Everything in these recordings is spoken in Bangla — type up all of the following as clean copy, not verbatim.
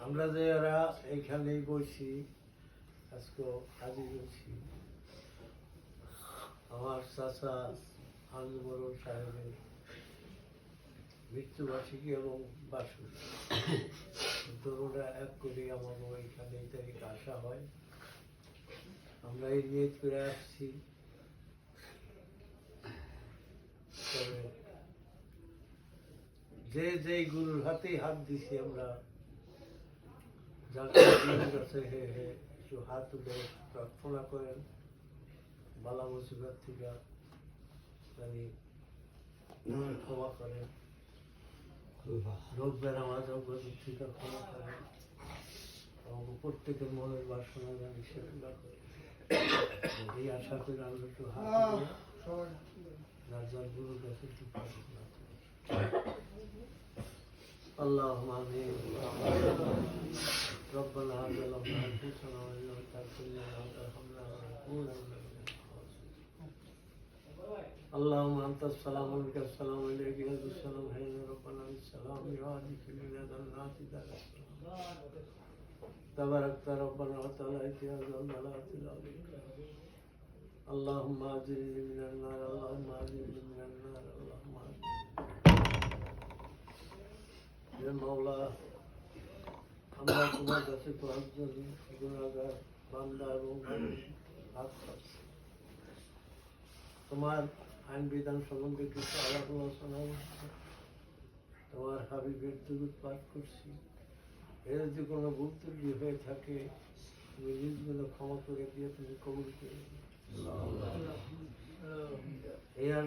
আমরা যারা এইখানেই বসি আজকে কাজে গেছি, আমার চাচা আনন্দ সাহেবের মৃত্যুবার্ষিকী এবং বার্ষিকী দুটোটা এক করে আমার এখানে এই তারিখে আসা হয়। আমরা এই নিয়ত করে আসছি। তবে যে যেই গুরুর হাতেই হাত দিছি আমরা, যার কাছে হে হে একটু হাত তুলে প্রার্থনা করেন বালা মুসিবত থেকে জানি ক্ষমা করেন, রোগ বেড়ামা জগৎ থেকে ক্ষমা করেন এবং প্রত্যেকের মনের বাসনা জানি সেগুলা করে এই আশা করে আমরা একটু হাত যার যার গুরুর কাছে একটু প্রার্থনা করি। اللهم آمين. ربنا ظلمنا أنفسنا وإن لم تغفر لنا وترحمنا لنكونن من الخاسرين. اللهم أنت السلام ومنك السلام وإليك يرد السلام. حينا ربنا بالسلام يهديك من جنات دار السلام. تباركت ربنا وتعالى يا ذا الجلال والإكرام. اللهم أجرني من النار، اللهم أجرني من النار، اللهم أجرني. হে মাওলা, আমরা তোমার কাছে তো একজন গুনাহগার বান্দা এবং হাত পাচ্ছি। তোমার আইন বিধান সম্বন্ধে কিছু আলাপ আলোচনা, তোমার হাবিবের দুরূদ পাঠ করছি। এর যদি কোনো ভুল ত্রুটি হয়ে থাকে তুমি নিজগুলো ক্ষমা করে দিয়ে তুমি কবুল করে এর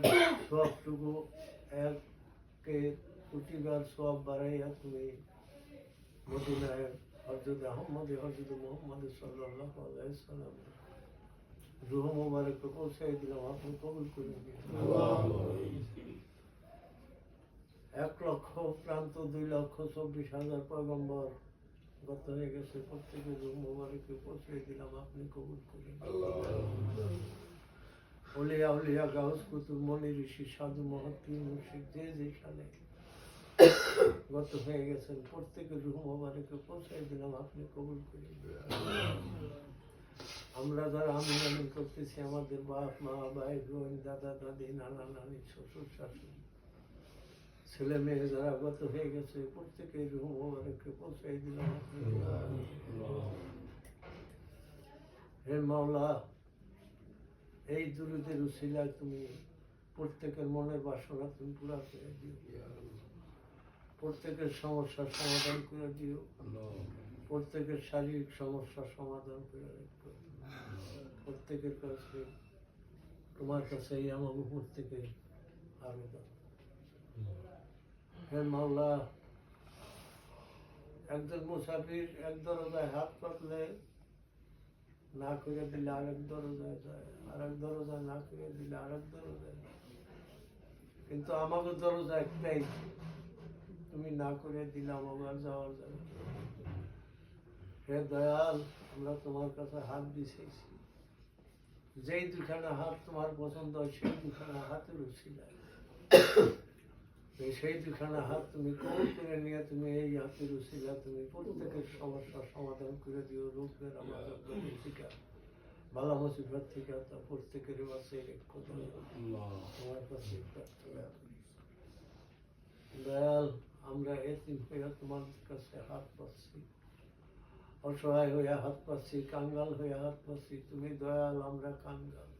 সবটুকু একে কোটিবার সব বাড়াইয়া তুমি মদিনায় হযরত আহমদ হযরত মুহাম্মদ সাল্লাল্লাহু আলাইহি সাল্লাম রূহ মুবারক পৌঁছাই দিলাম, আপনি কবুল করে দিন। 1,02,24,000 পয়গম্বর গত হয়ে গেছে, প্রত্যেকের রূহ মুবারকে পৌঁছাই দিলাম, আপনি কবুল করে দিন। ওলিয়া উলিয়া গাউস কুতুব মনি ঋষি সাধু মহত্তি মুর্শিদ যে যেখানে গত হয়ে গেছেন প্রত্যেকের রূহ মুবারকে পৌঁছাই দিলাম, আপনি কবুল করে দিন। আমরা যারা আমিন আমিন করতেছি, আমাদের বাপ মা ভাই বোন দাদা দাদি নানা নানি শ্বশুর শাশুড়ি ছেলে মেয়ে যারা গত হয়ে গেছে প্রত্যেকের রূহ মুবারকে পৌঁছাই দিলাম। হে মাওলা, এই দুরূদের উসিলায় তুমি প্রত্যেকের মনের বাসনা তুমি পুরা করে দিও, প্রত্যেকের সমস্যার সমাধান করে দিও, প্রত্যেকের শারীরিক সমস্যার সমাধান করে রাখো। প্রত্যেকের কাছে তোমার কাছে এই আমার প্রত্যেকের আবেদন। হে মাওলা, একজন মুসাফির এক দরজায় হাত পাতলে না করে দিলে আরেক দরজায় যায়, আরেক দরজায় না করে দিলে আরেক দরজায় যায়, কিন্তু আমাকে দরজা একটাই, তুমি না করে দিলে আমার যাওয়ার যাবে। হে দয়াল, আমরা তোমার কাছে হাত দিয়েছি, যেই দুখানা হাত তোমার পছন্দ হয় সেই দুখানা হাতের উসিলায় সেই দুখানা হাত তুমি কবুল করে নিয়ে তুমি এই হাতের উসিলা তুমি প্রত্যেকের সমস্যার সমাধান করে দিও। রোগের আমার বালা মুসিবত থেকে তা প্রত্যেকের বাসে তোমার কাছে প্রার্থনা করি। দয়াল, আমরা এতিম হইয়া তোমার কাছে হাত পাচ্ছি, অসহায় হইয়া হাত পাচ্ছি, কাঙ্গাল হইয়া হাত পাচ্ছি। তুমি দয়াল, আমরা কাঙ্গাল,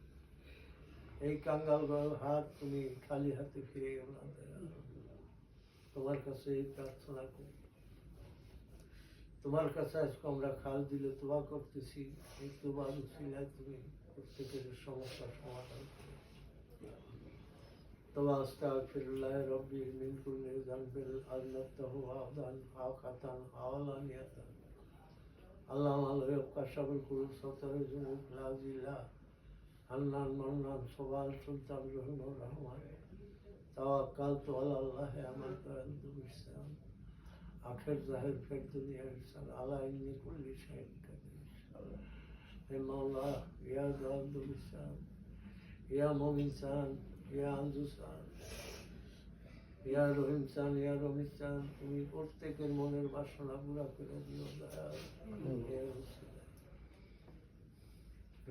এই কাঙ্গাল হাত তুমি খালি হাতে ফিরে গেল না। দয়াল, তোমার কাছে এই প্রার্থনা করি, তোমার কাছে আজকে আমরা খাল দিলে তোবা করতেছি, এই তোবার উসিলায় তুমি প্রত্যেকের সমস্যার সমাধান করে। তোবা আস্তাগফিরুল্লাহ রব্বি মিন কুল্লি যানবিন আযলাতাহু আযলান আকাতান আওলানিয়াতান আল্লাহুম্মা আলাইহি কাশাফুল কুরুব সাতারে জুনুব লাজিলা হান্নান মান্নান সওয়াল সুলতান রহিমুর রহমান তাওয়াক্কালতু আলাল্লাহি আমানতু বিসসালাম আখির জাহির ফিদ দুনিয়া ইনসান আলা ইন্নি কুল্লি শাইইন কাদির। হে মাওলা, ইয়া আব্দুল ইসান, ইয়া মমিন সান, ইয়া আনজু সান, ইয়া রহিম সান, ইয়া রহিম সান, তুমি প্রত্যেকের মনের বাসনা পুরা করে দিও দয়াল।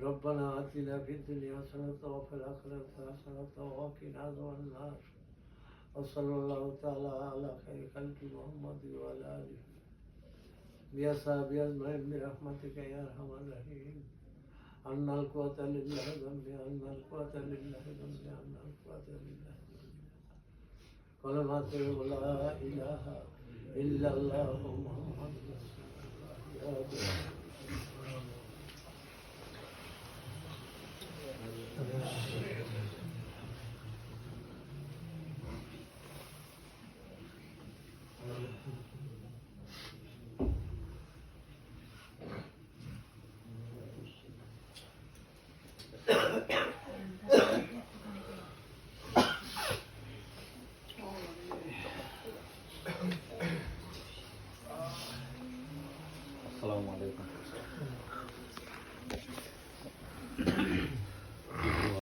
ربنا آتنا في الدنيا حسنة وفي الآخرة حسنة وقنا عذاب النار وصلى الله تعالى على خير خلق محمد وعلى آله وصحبه أجمعين برحمتك يا أرحم الراحمين. أن القوة لله ذنبي، أن القوة لله ذنبي، أن القوة لله ذنبي. كلمات لا إله إلا الله محمد رسول الله. يا رب